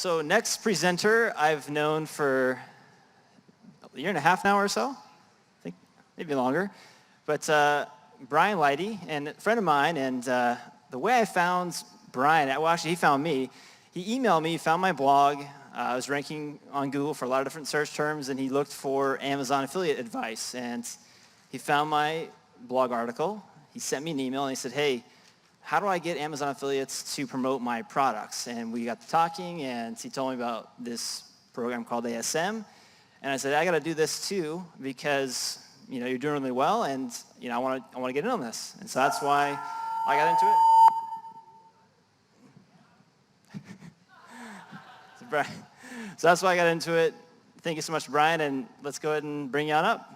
So next presenter I've known for a year and a half now or so. I think maybe longer. But Brian Leyde, and a friend of mine, and the way I found Brian, well actually he found me. He emailed me, found my blog. I was ranking on Google for a lot of different search terms, and he looked for Amazon affiliate advice. And he found my blog article. He sent me an email, and he said, hey, how do I get Amazon affiliates to promote my products? And we got to talking, and he told me about this program called ASM. And I said, I got to do this too, because you're doing really well, and I want to get in on this. And so that's why I got into it. So that's why I got into it. Thank you so much, Brian, and let's go ahead and bring you on up.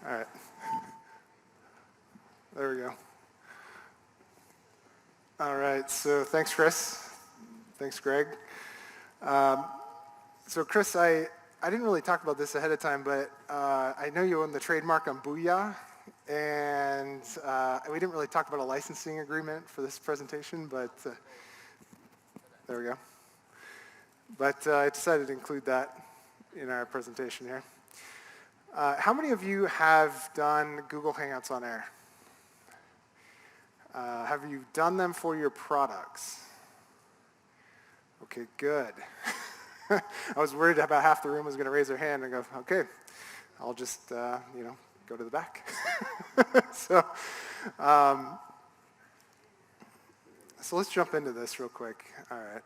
All right. There we go. All right, so thanks, Chris. Thanks, Greg. So Chris, I didn't really talk about this ahead of time, but I know you own the trademark on Booyah, and we didn't really talk about a licensing agreement for this presentation, but there we go. But I decided to include that in our presentation here. How many of you have done Google Hangouts on Air? Have you done them for your products? Okay, good. I was worried about half the room was going to raise their hand and go, okay, I'll just, go to the back. So let's jump into this real quick. All right.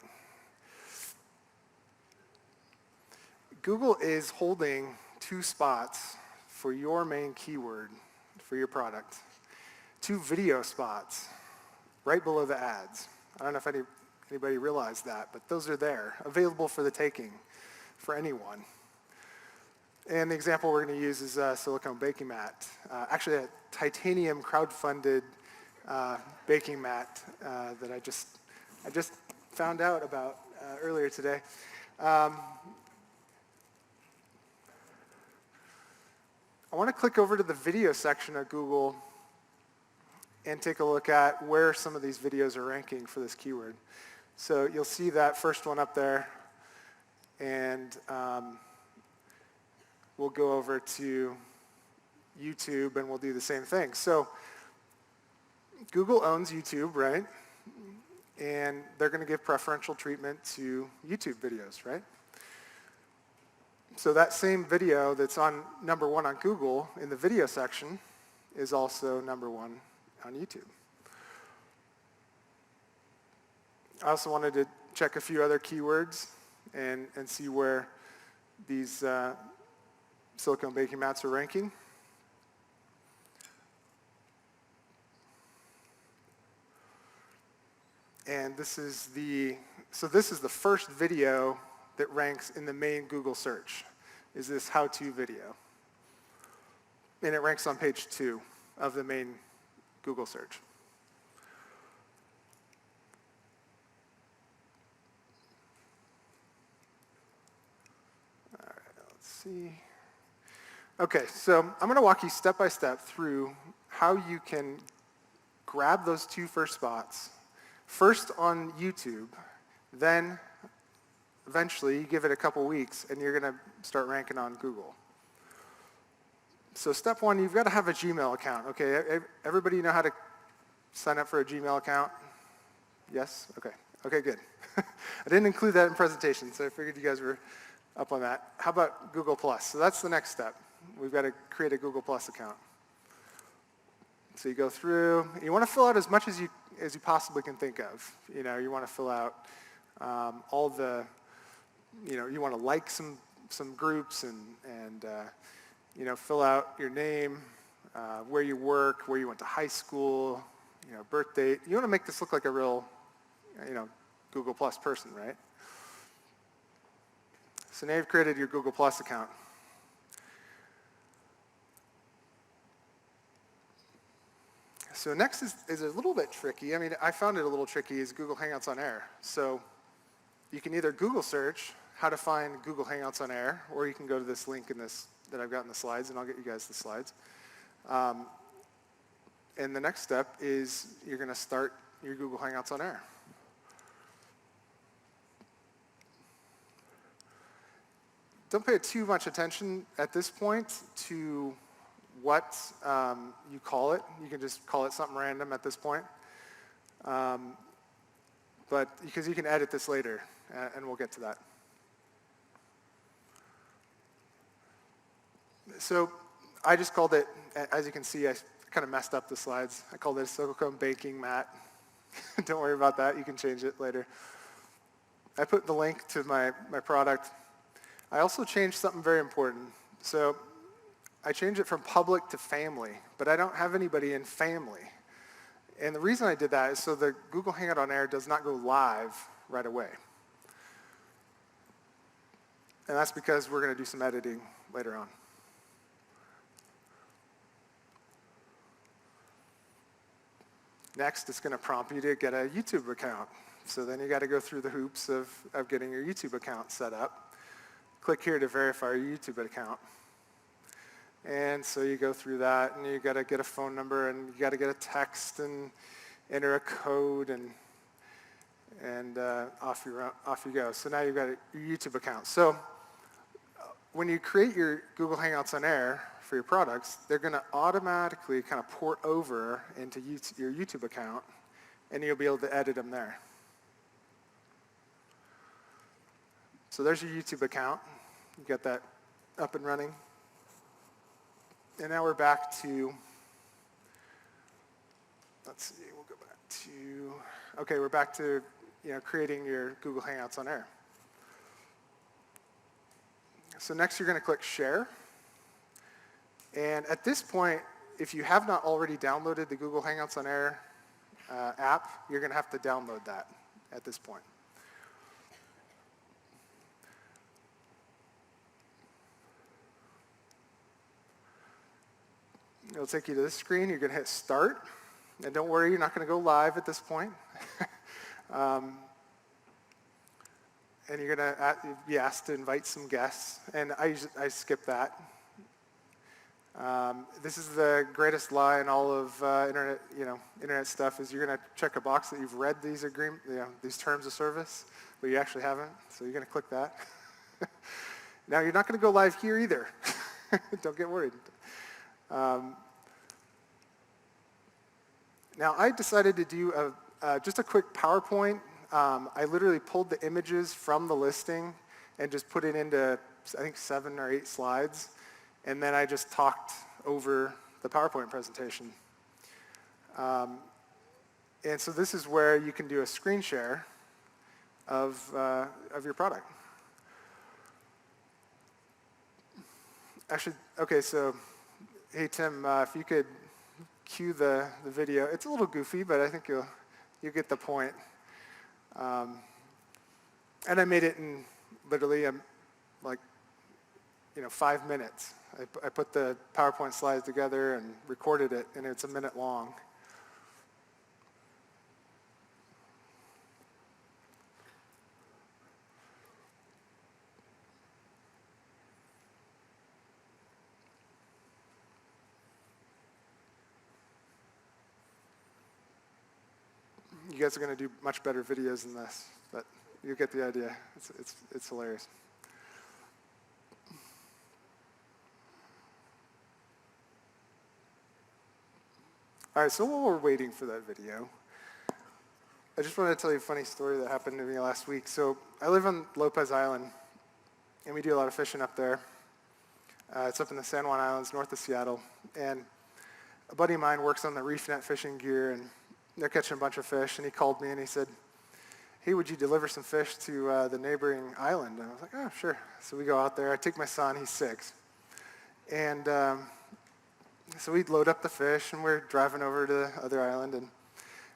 Google is holding 2 spots for your main keyword for your product. 2 video spots right below the ads. I don't know if anybody realized that, but those are there, available for the taking for anyone. And the example we're going to use is a silicone baking mat. Actually, a titanium crowdfunded baking mat that I just found out about earlier today. I want to click over to the video section of Google and take a look at where some of these videos are ranking for this keyword. So you'll see that first one up there, and we'll go over to YouTube and we'll do the same thing. So Google owns YouTube, right? And they're going to give preferential treatment to YouTube videos, right? So that same video that's on number 1 on Google in the video section is also number 1 on YouTube. I also wanted to check a few other keywords and see where these silicone baking mats are ranking. And this is the first video that ranks in the main Google search, is this how-to video. And it ranks on page 2 of the main Google search. All right, let's see. Okay, so I'm going to walk you step by step through how you can grab those 2 first spots, first on YouTube, then eventually you give it a couple weeks and you're going to start ranking on Google. So step 1, you've got to have a Gmail account. Okay, everybody know how to sign up for a Gmail account? Yes? Okay. Okay, good. I didn't include that in presentation, so I figured you guys were up on that. How about Google+? So that's the next step. We've got to create a Google+ account. So you go through, you want to fill out as much as you possibly can think of. You want to fill out all the, you want to like some groups and fill out your name, where you work, where you went to high school, birth date. You want to make this look like a real, Google+ person, right? So now you've created your Google+ account. So next is a little bit tricky. I mean, I found it a little tricky, is Google Hangouts on Air. So you can either Google search how to find Google Hangouts on Air, or you can go to this link that I've got in the slides, and I'll get you guys the slides. And the next step is you're going to start your Google Hangouts on Air. Don't pay too much attention at this point to what you call it. You can just call it something random at this point. But because you can edit this later, and we'll get to that. So I just called it, as you can see, I kind of messed up the slides. I called it a silicone baking mat. Don't worry about that. You can change it later. I put the link to my product. I also changed something very important. So I changed it from public to family, but I don't have anybody in family. And the reason I did that is so the Google Hangout on Air does not go live right away. And that's because we're going to do some editing later on. Next, it's going to prompt you to get a YouTube account. So then you got to go through the hoops of getting your YouTube account set up. Click here to verify your YouTube account. And so you go through that, and you got to get a phone number, and you got to get a text, and enter a code, and off you go. So now you've got your YouTube account. So when you create your Google Hangouts on Air for your products, they're going to automatically kind of port over into your YouTube account, and you'll be able to edit them there. So there's your YouTube account. You got that up and running. And now we're back to, let's see, we'll go back to, okay, we're back to creating your Google Hangouts on Air. So next you're going to click Share. And at this point, if you have not already downloaded the Google Hangouts on Air app, you're going to have to download that at this point. It'll take you to this screen. You're going to hit Start. And don't worry, you're not going to go live at this point. And you're going to be asked to invite some guests. And I skip that. This is the greatest lie in all of internet stuff, is you're going to check a box that you've read these these terms of service, but you actually haven't. So you're going to click that. Now, you're not going to go live here either. Don't get worried. Now, I decided to do just a quick PowerPoint. I literally pulled the images from the listing and just put it into, I think, 7 or 8 slides. And then I just talked over the PowerPoint presentation. And so this is where you can do a screen share of your product. Actually, okay, so, hey, Tim, if you could cue the video. It's a little goofy, but I think you'll get the point. And I made it in literally 5 minutes. I put the PowerPoint slides together and recorded it, and it's a minute long. You guys are going to do much better videos than this, but you get the idea. It's hilarious. All right, so while we're waiting for that video, I just wanted to tell you a funny story that happened to me last week. So I live on Lopez Island, and we do a lot of fishing up there. It's up in the San Juan Islands, north of Seattle. And a buddy of mine works on the reef net fishing gear, and they're catching a bunch of fish. And he called me, and he said, hey, would you deliver some fish to the neighboring island? And I was like, oh, sure. So we go out there. I take my son. He's 6. And so we load up the fish, and we're driving over to the other island, and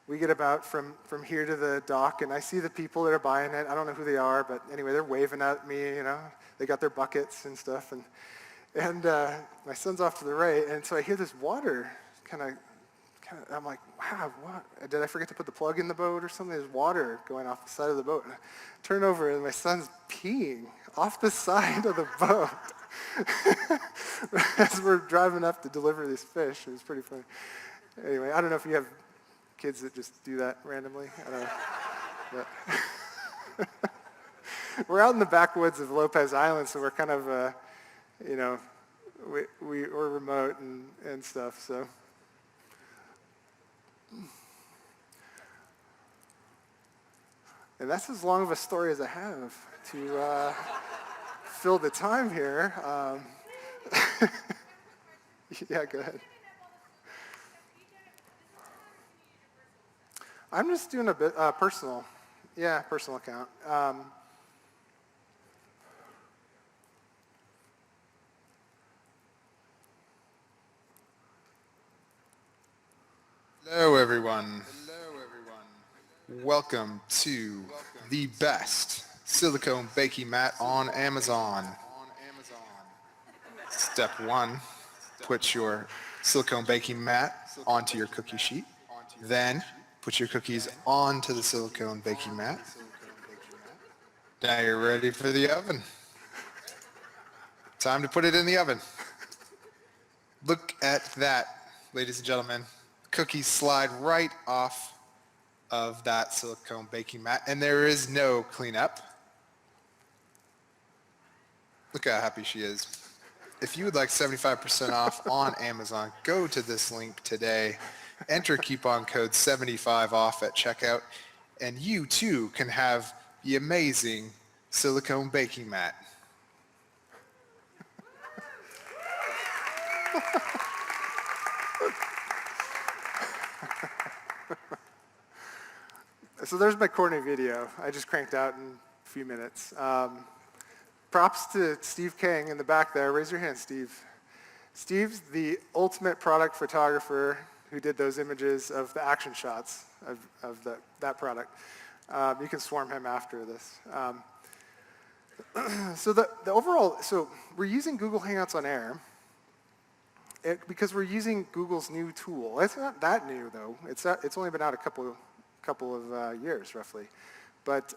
we get about from here to the dock, and I see the people that are buying it. I don't know who they are, but anyway, they're waving at me, They got their buckets and stuff, and my son's off to the right, and so I hear this water kind of, I'm like, wow, what? Did I forget to put the plug in the boat or something? There's water going off the side of the boat. And I turn over, and my son's peeing off the side of the boat. As we're driving up to deliver these fish, it was pretty funny. Anyway, I don't know if you have kids that just do that randomly. I don't know. But we're out in the backwoods of Lopez Island, so we're kind of, we're remote and stuff, so. And that's as long of a story as I have to fill the time here. Yeah, go ahead. I'm just doing a bit personal. Yeah, personal account. Hello, everyone. Welcome to the best silicone baking mat on Amazon. Step 1, put your silicone baking mat onto your cookie sheet. Then put your cookies onto the silicone baking mat. Now you're ready for the oven. Time to put it in the oven. Look at that, ladies and gentlemen. Cookies slide right off of that silicone baking mat, and there is no cleanup. Look how happy she is. If you would like 75% off on Amazon, go to this link today, enter coupon code 75OFF at checkout, and you too can have the amazing silicone baking mat. So there's my corny video. I just cranked out in a few minutes. Props to Steve Kang in the back there. Raise your hand, Steve. Steve's the ultimate product photographer who did those images of the action shots of that product. You can swarm him after this. So the overall, so we're using Google Hangouts on Air because we're using Google's new tool. It's not that new though. It's only been out a couple of years roughly. But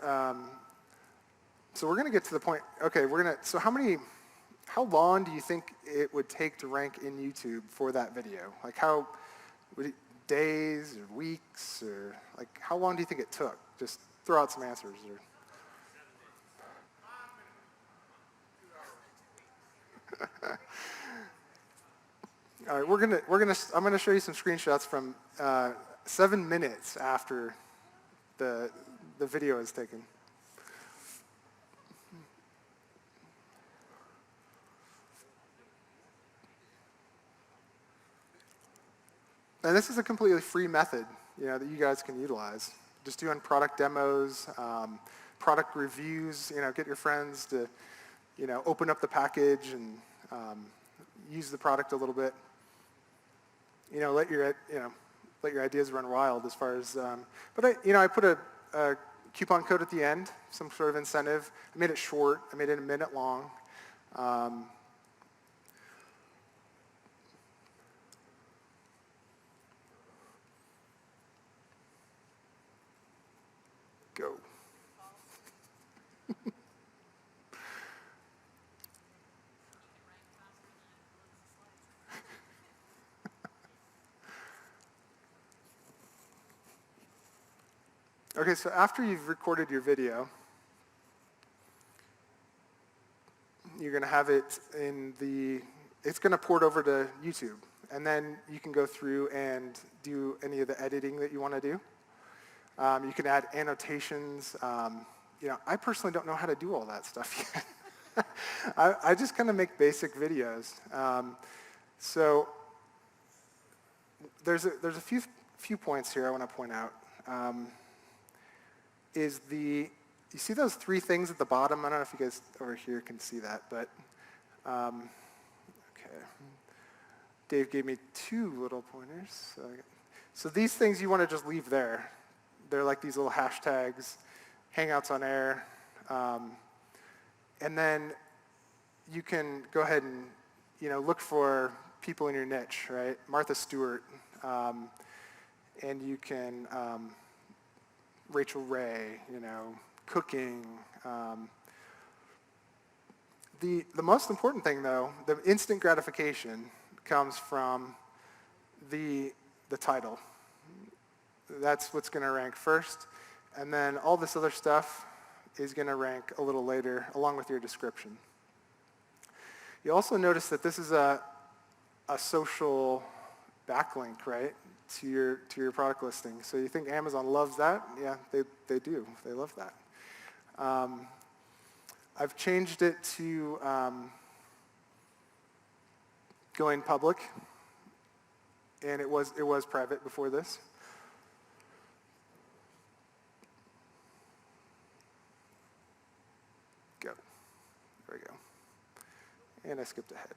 so we're going to get to the point. Okay, so how long do you think it would take to rank in YouTube for that video? Like days or weeks or like how long do you think it took? Just throw out some answers. All right, I'm gonna show you some screenshots from 7 minutes after the video is taken. And this is a completely free method, that you guys can utilize. Just doing product demos, product reviews. Get your friends to, open up the package and use the product a little bit. Let your ideas run wild as far as. But I put a coupon code at the end, some sort of incentive. I made it short. I made it a minute long. Go. Okay, so after you've recorded your video, you're going to have it it's going to port over to YouTube. And then you can go through and do any of the editing that you want to do. You can add annotations. I personally don't know how to do all that stuff yet. I just kind of make basic videos. So there's a few points here I want to point out. You see those 3 things at the bottom? I don't know if you guys over here can see that, but okay. Dave gave me 2 little pointers. So these things you want to just leave there. They're like these little hashtags, Hangouts on Air. And then you can go ahead and, look for people in your niche, right? Martha Stewart. And you can, Rachel Ray, cooking. The most important thing, though, the instant gratification comes from the title. That's what's going to rank first, and then all this other stuff is going to rank a little later, along with your description. You also notice that this is a social backlink, right, to your product listing. So you think Amazon loves that? Yeah, they do. They love that. I've changed it to going public, and it was private before this. Go. There we go. And I skipped ahead.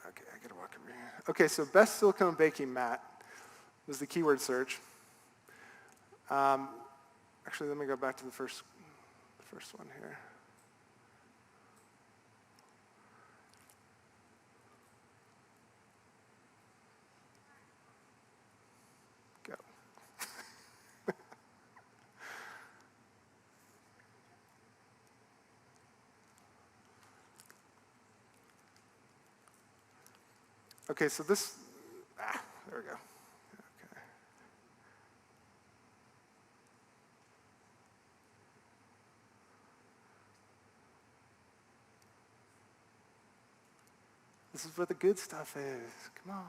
Okay, I gotta walk over here. Okay, so best silicone baking mat was the keyword search. Actually, let me go back to the first one here. Go. Okay, so this, there we go. Okay. This is where the good stuff is. Come on.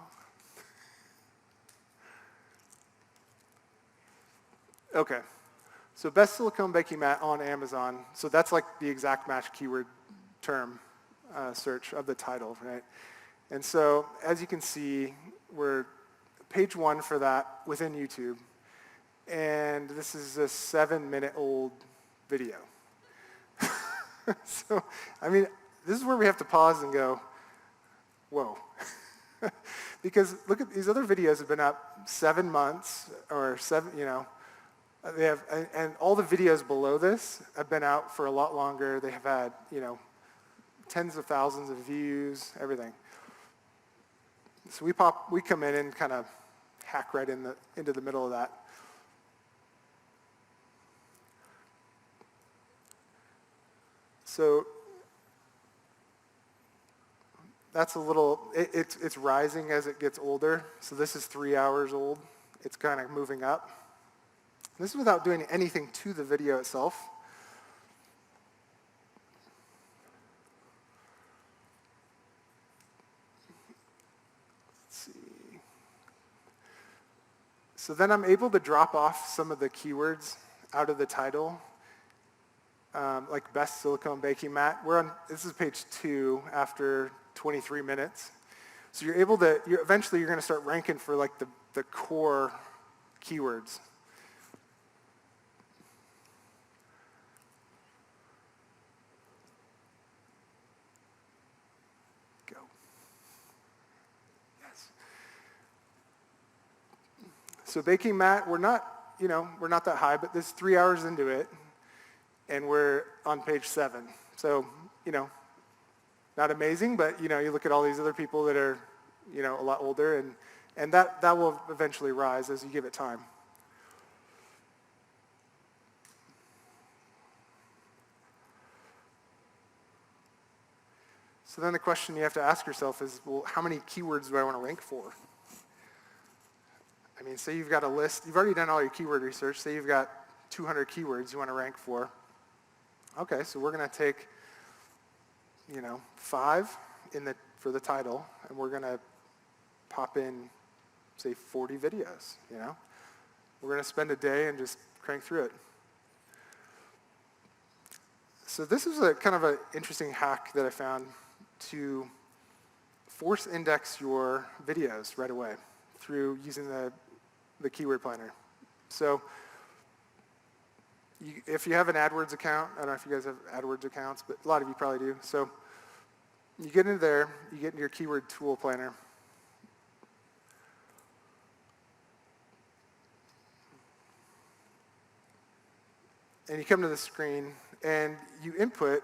Okay, so best silicone baking mat on Amazon. So that's like the exact match keyword term search of the title, right? And so as you can see, we're page 1 for that within YouTube. And this is a 7-minute-old video. So, I mean, this is where we have to pause and go, whoa. Because look at these other videos have been up 7 months or 7, they have, and all the videos below this have been out for a lot longer. They have had, tens of thousands of views, everything. So we come in and kind of hack right into the middle of that. So that's a little, it's rising as it gets older. So this is 3 hours old. It's kind of moving up. This is without doing anything to the video itself. Let's see. So then I'm able to drop off some of the keywords out of the title, like best silicone baking mat. This is page 2 after 23 minutes. So you're able to, eventually you're going to start ranking for like the core keywords. Go. Yes. So baking mat, we're not that high, but this is 3 hours into it, and we're on page 7. So, not amazing, but, you look at all these other people that are, a lot older, and that will eventually rise as you give it time. So then the question you have to ask yourself is, well, how many keywords do I want to rank for? I mean, say you've got a list. You've already done all your keyword research. Say you've got 200 keywords you want to rank for. Okay, so we're going to take, 5 for the title, and we're going to pop in, say, 40 videos, We're going to spend a day and just crank through it. So this is a kind of an interesting hack that I found to force index your videos right away through using the keyword planner. So if you have an Adwords account, I don't know if you guys have Adwords accounts, but a lot of you probably do. So you get into there, you get into your keyword tool planner. And you come to the screen, and you input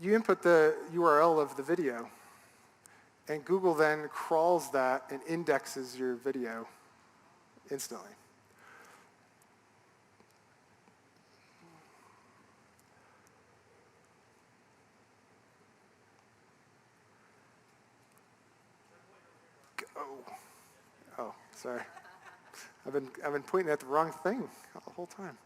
the URL of the video. And Google then crawls that and indexes your video instantly. Oh, sorry. I've been pointing at the wrong thing the whole time.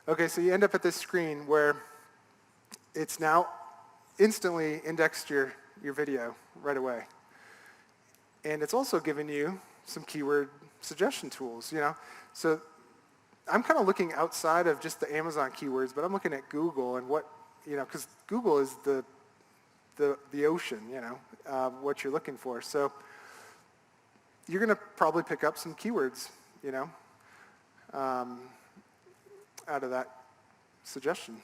Okay, so you end up at this screen where it's now instantly indexed your video right away. And it's also given you some keyword suggestion tools, So I'm kind of looking outside of just the Amazon keywords, but I'm looking at Google and what, because Google is the ocean, what you're looking for. So you're going to probably pick up some keywords, out of that suggestion.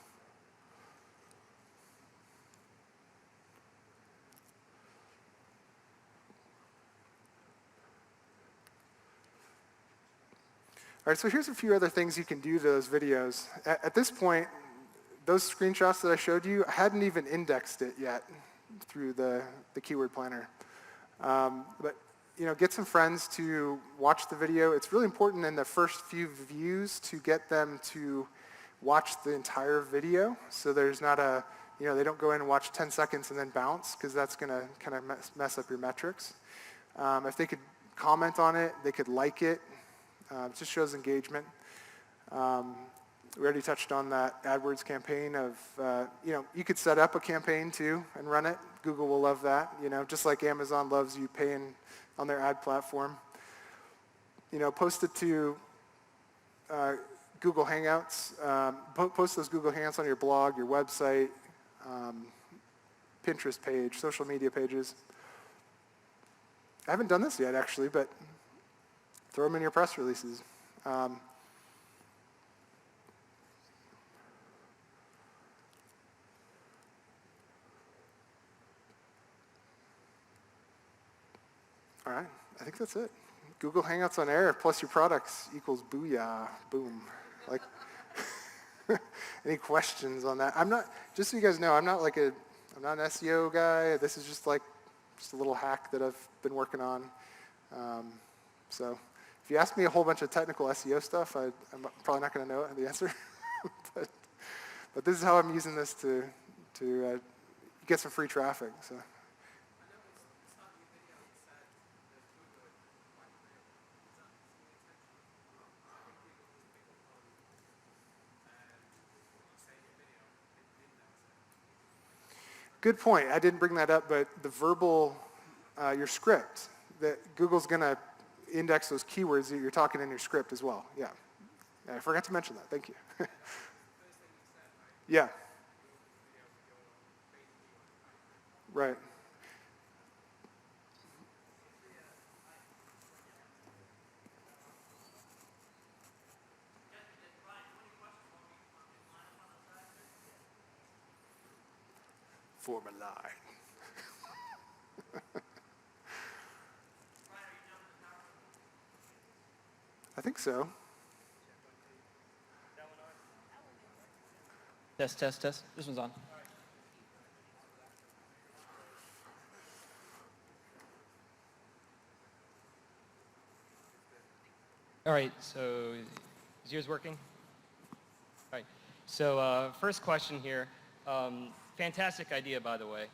All right, so here's a few other things you can do to those videos. At this point, those screenshots that I showed you, I hadn't even indexed it yet through the keyword planner. But get some friends to watch the video. It's really important in the first few views to get them to watch the entire video. So there's not they don't go in and watch 10 seconds and then bounce, because that's going to kind of mess up your metrics. If they could comment on it, they could like it. It just shows engagement. We already touched on that AdWords campaign of, you could set up a campaign too and run it. Google will love that, just like Amazon loves you paying on their ad platform. Post it to Google Hangouts. Post those Google Hangouts on your blog, your website, Pinterest page, social media pages. I haven't done this yet, actually, but throw them in your press releases. All right, I think that's it. Google Hangouts on air plus your products equals booyah, boom. Like, any questions on that? Just so you guys know, I'm not an SEO guy. This is just a little hack that I've been working on. So if you ask me a whole bunch of technical SEO stuff, I'm probably not going to know the answer. but this is how I'm using this to get some free traffic. So. Good point. I didn't bring that up, but the verbal, your script, that Google's going to index those keywords that you're talking in your script as well. Yeah. I forgot to mention that. Thank you. Yeah. Right. Form a line. I think so. Test, test, test. This one's on. All right, so is yours working? All right, so first question here. Fantastic idea, by the way.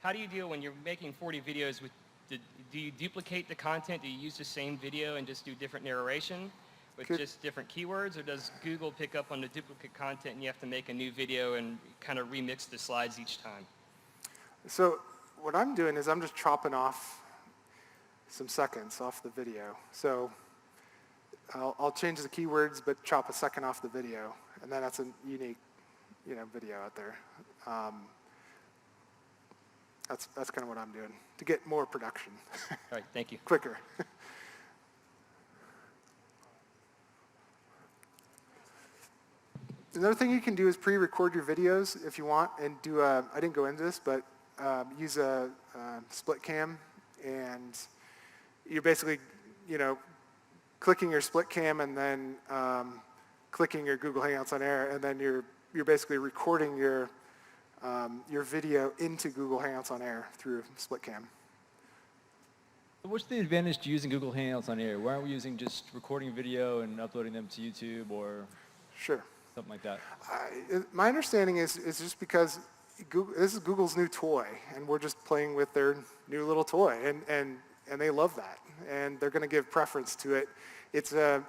How do you deal when you're making 40 videos with, do you duplicate the content? Do you use the same video and just do different narration with just different keywords? Or does Google pick up on the duplicate content and you have to make a new video and kind of remix the slides each time? So what I'm doing is I'm just chopping off some seconds off the video. So I'll change the keywords, but chop a second off the video, and then that's a unique, video out there. That's kind of what I'm doing to get more production. All right, thank you. Quicker. Another thing you can do is pre-record your videos if you want, and do I didn't go into this, but use a split cam, and you're basically, clicking your split cam and then clicking your Google Hangouts on air, and then you're basically recording your video into Google Hangouts on air through split cam. What's the advantage to using Google Hangouts on air? Why aren't we using just recording video and uploading them to YouTube or? Sure. something like that? My understanding is just because this is Google's new toy, and we're just playing with their new little toy, and they love that, and they're going to give preference to it. It's something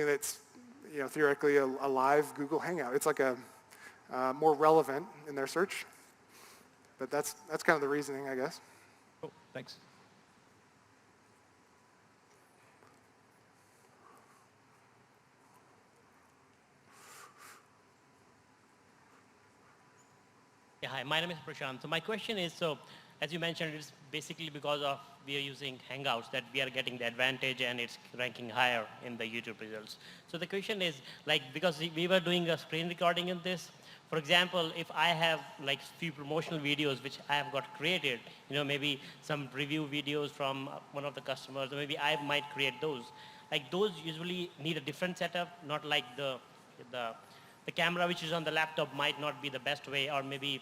that's theoretically a live Google Hangout. It's like a more relevant in their search, but that's kind of the reasoning, I guess. Cool, thanks. Yeah, hi, my name is Prashant. So my question is, so as you mentioned, it's basically because of we are using Hangouts that we are getting the advantage and it's ranking higher in the YouTube results. So the question is, like, because we were doing a screen recording in this, for example, if I have like few promotional videos which I have got created, maybe some review videos from one of the customers, or maybe I might create those. Like those usually need a different setup, not like the camera which is on the laptop might not be the best way, or maybe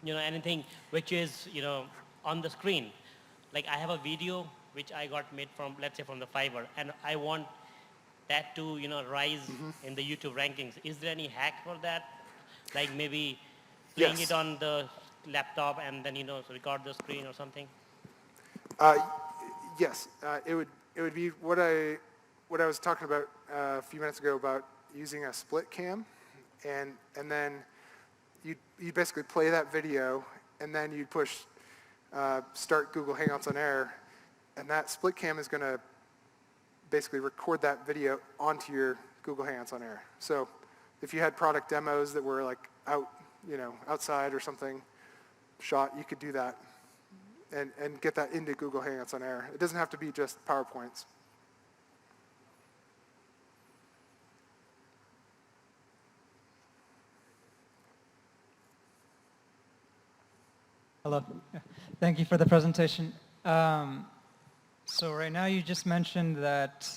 anything which is on the screen. Like I have a video which I got made from, let's say, from the Fiverr, and I want that to rise in the YouTube rankings. Is there any hack for that? Like maybe playing Yes. it on the laptop and then record the screen or something? Yes, it would be what I was talking about a few minutes ago about using a split cam, and then you basically play that video, and then you push start Google Hangouts on Air, and that split cam is going to basically record that video onto your Google Hangouts on Air. So if you had product demos that were like outside or something shot, you could do that and get that into Google Hangouts on Air. It doesn't have to be just PowerPoints. Hello. Thank you for the presentation. So right now you just mentioned that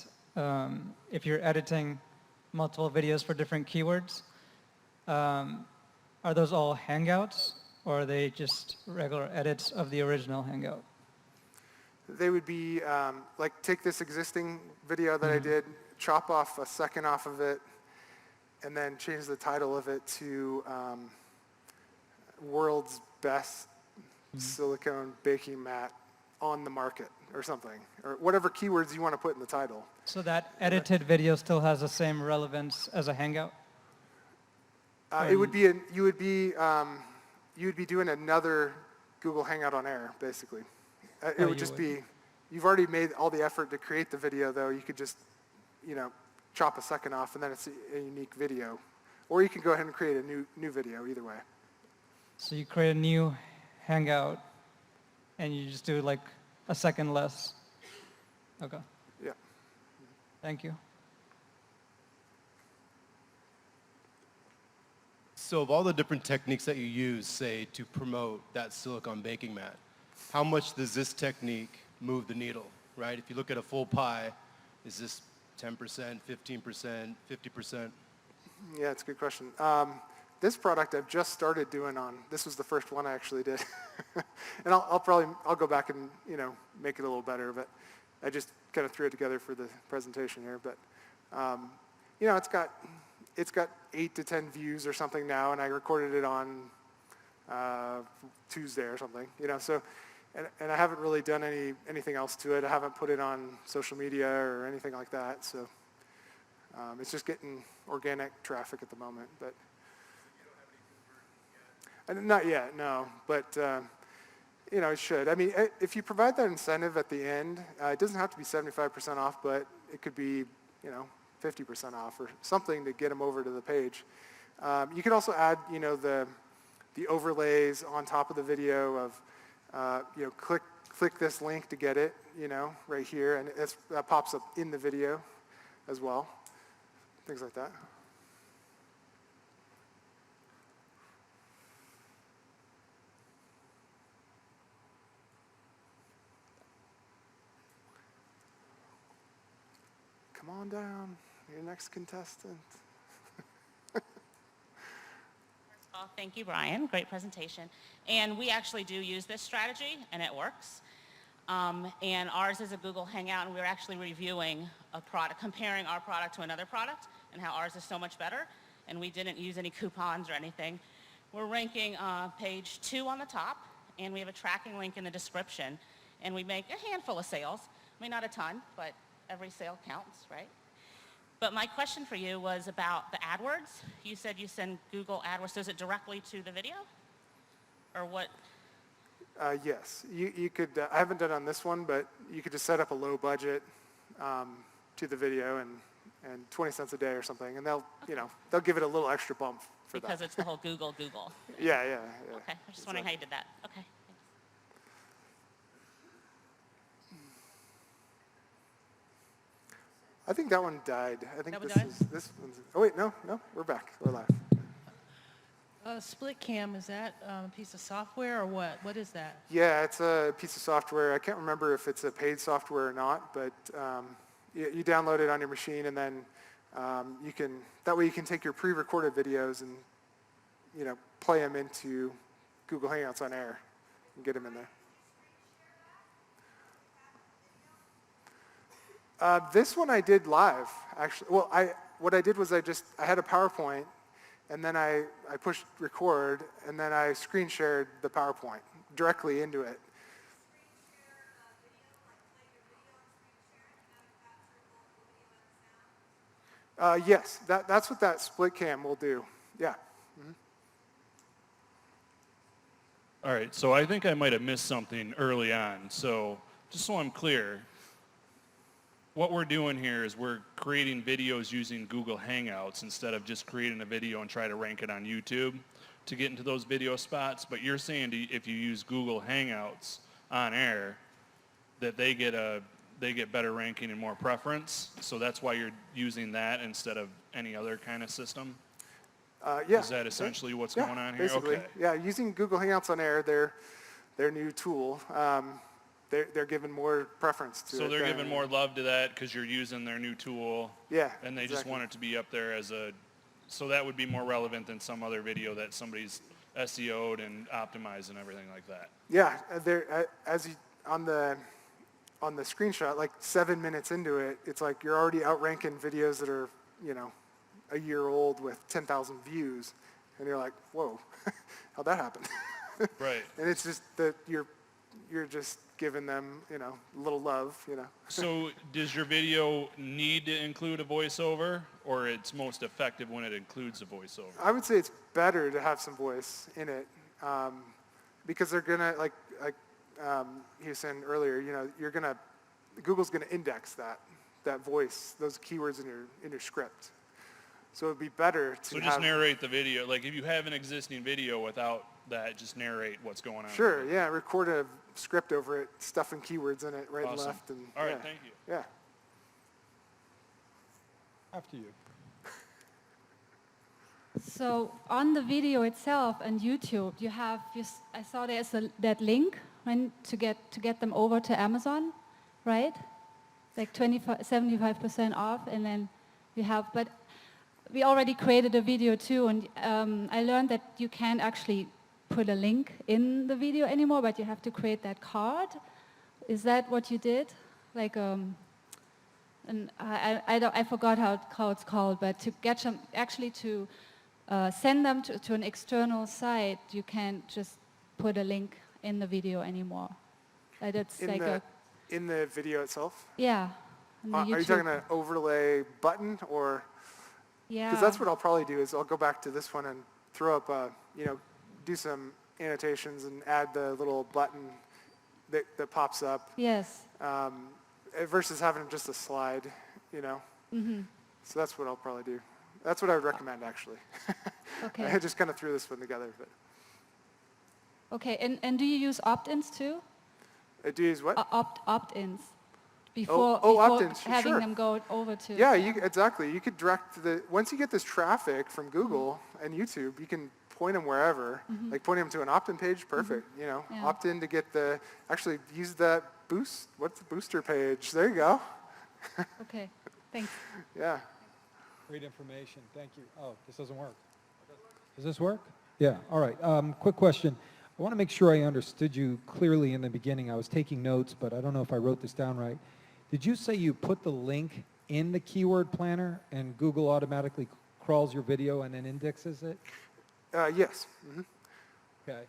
if you're editing multiple videos for different keywords, are those all Hangouts, or are they just regular edits of the original Hangout? They would be like, take this existing video that I did, chop off a second off of it, and then change the title of it to World's Best Silicone Baking Mat on the Market or something, or whatever keywords you want to put in the title. So that edited video still has the same relevance as a Hangout? It would be you would be doing another Google Hangout on Air, basically. It would just be, you've already made all the effort to create the video, though. You could just, chop a second off, and then it's a unique video. Or you can go ahead and create a new video, either way. So you create a new Hangout, and you just do like a second less. Okay. Yeah. Thank you. So of all the different techniques that you use, say, to promote that silicone baking mat, how much does this technique move the needle, right? If you look at a full pie, is this 10%, 15%, 50%? Yeah, it's a good question. This product I've just started doing on, this was the first one I actually did. And I'll go back and, make it a little better, but I just kind of threw it together for the presentation here. But, it's got 8 to 10 views or something now, and I recorded it on Tuesday or something, so, and I haven't really done anything else to it. I haven't put it on social media or anything like that, so it's just getting organic traffic at the moment, but not yet, no, but it should. I mean, if you provide that incentive at the end, it doesn't have to be 75% off, but it could be, 50% off or something to get them over to the page. You could also add, the overlays on top of the video of, click this link to get it, right here, and that pops up in the video as well. Things like that. Come on down, your next contestant. Well, thank you, Brian. Great presentation. And we actually do use this strategy, and it works. And ours is a Google Hangout, and we were actually reviewing a product, comparing our product to another product, and how ours is so much better. And we didn't use any coupons or anything. We're ranking page 2 on the top, and we have a tracking link in the description. And we make a handful of sales. I mean, not a ton, but every sale counts, right? But my question for you was about the AdWords. You said you send Google AdWords. Does it directly to the video? Or what? Yes, you could, I haven't done on this one, but you could just set up a low budget to the video and 20 cents a day or something, and they'll, you know, they'll give it a little extra bump for that. Because it's the whole Google. Yeah. Okay, I was just wondering how you did that. Okay. I think that one died. I think That one this died? is, this one's, oh wait, no, we're back, we're live. Split Cam, is that a piece of software or what? What is that? Yeah, it's a piece of software. I can't remember if it's a paid software or not, but you download it on your machine, and then you can, that way you can take your pre-recorded videos and, you know, play them into Google Hangouts on air and get them in there. This one I did live, actually. Well, what I did was I had a PowerPoint, and then I pushed record, and then I screen shared the PowerPoint directly into it. Yes, that's what that split cam will do. Yeah. Mm-hmm. All right, so I think I might have missed something early on. So just so I'm clear, what we're doing here is we're creating videos using Google Hangouts instead of just creating a video and try to rank it on YouTube to get into those video spots. But you're saying if you use Google Hangouts on air, that they get better ranking and more preference. So that's why you're using that instead of any other kind of system? Yeah. Is that essentially what's going on here? Basically. Okay. Yeah, using Google Hangouts on air, their new tool, they're giving more preference to it. So they're giving more love to that because you're using their new tool. Yeah, And they just exactly. want it to be up there as so that would be more relevant than some other video that somebody's SEO'd and optimized and everything like that. Yeah, on the screenshot, like 7 minutes into it, it's like you're already outranking videos that are, you know, a year old with 10,000 views, and you're like, whoa, how'd that happen? Right. And it's just that you're just giving them, you know, a little love, you know. So does your video need to include a voiceover, or it's most effective when it includes a voiceover? I would say it's better to have some voice in it, because they're gonna, like he was saying earlier, you know, Google's gonna index that voice, those keywords in your script. So it'd be better to So just narrate the video. Like if you have an existing video without that, just narrate what's going on. Sure, yeah, record a script over it, stuffing keywords in it right and Awesome. left. And, All right, yeah. thank you. Yeah. After you. So on the video itself and YouTube, I saw there's that link to get them over to Amazon, right? Like 75% off, and then you have, but we already created a video too, and I learned that you can't actually put a link in the video anymore, but you have to create that card. Is that what you did? Like, and I forgot how it's called, but to get them actually to send them to an external site, you can't just put a link in the video anymore. It's in the video itself? Yeah. Are you talking an overlay button, or? Yeah. Because that's what I'll probably do is I'll go back to this one and throw up, do some annotations and add the little button that pops up. Yes. Versus having just a slide, you know. Mm-hmm. So that's what I'll probably do. That's what I would recommend, actually. Okay. I just kind of threw this one together. But. Okay, and do you use opt-ins too? Do you use what? Opt-ins. Before opt-ins, having sure. them go over to... Yeah, exactly. You could direct once you get this traffic from Google and YouTube, you can point them wherever. Mm-hmm. Like pointing them to an opt-in page, perfect. Mm-hmm. You know, Yeah. opt in to get actually use that what's the booster page? There you go. Okay, thanks. Yeah. Great information. Thank you. Oh, this doesn't work. Does this work? Yeah. All right. Quick question. I want to make sure I understood you clearly in the beginning. I was taking notes, but I don't know if I wrote this down right. Did you say you put the link in the keyword planner and Google automatically crawls your video and then indexes it? Yes. Okay.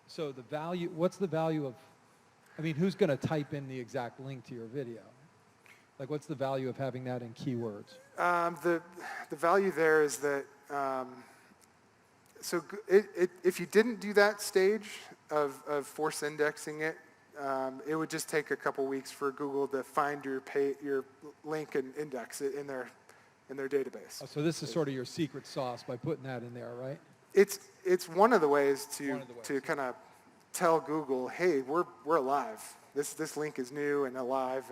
So the value, what's the value of, I mean, who's going to type in the exact link to your video? Like, what's the value of having that in keywords? The value there is that, if you didn't do that stage of force indexing it, it would just take a couple weeks for Google to find your link and index it in their database. Oh, so this is sort of your secret sauce by putting that in there, right? It's one of the ways to kind of tell Google, hey, we're alive. This link is new and alive,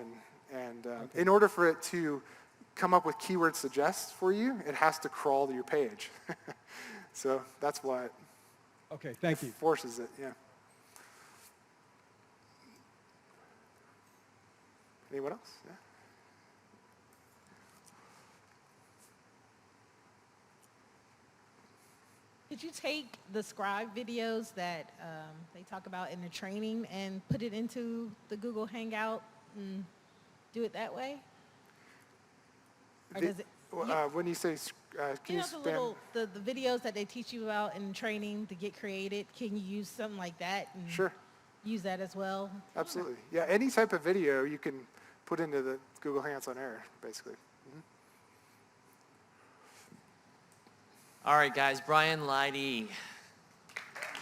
and in order for it to come up with keyword suggests for you, it has to crawl to your page. So that's why it forces it. Yeah. Anyone else? Yeah. Did you take the scribe videos that they talk about in the training and put it into the Google Hangout and do it that way? Or does it, when you say, can you spam? the videos that they teach you about in training to get created, can you use something like that and Sure. use that as well? Absolutely. Yeah, any type of video you can put into the Google Hangouts on Air, basically. All right, guys, Brian Leyde.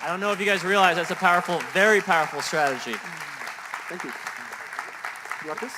I don't know if you guys realize that's a powerful, very powerful strategy. Thank you. You want this?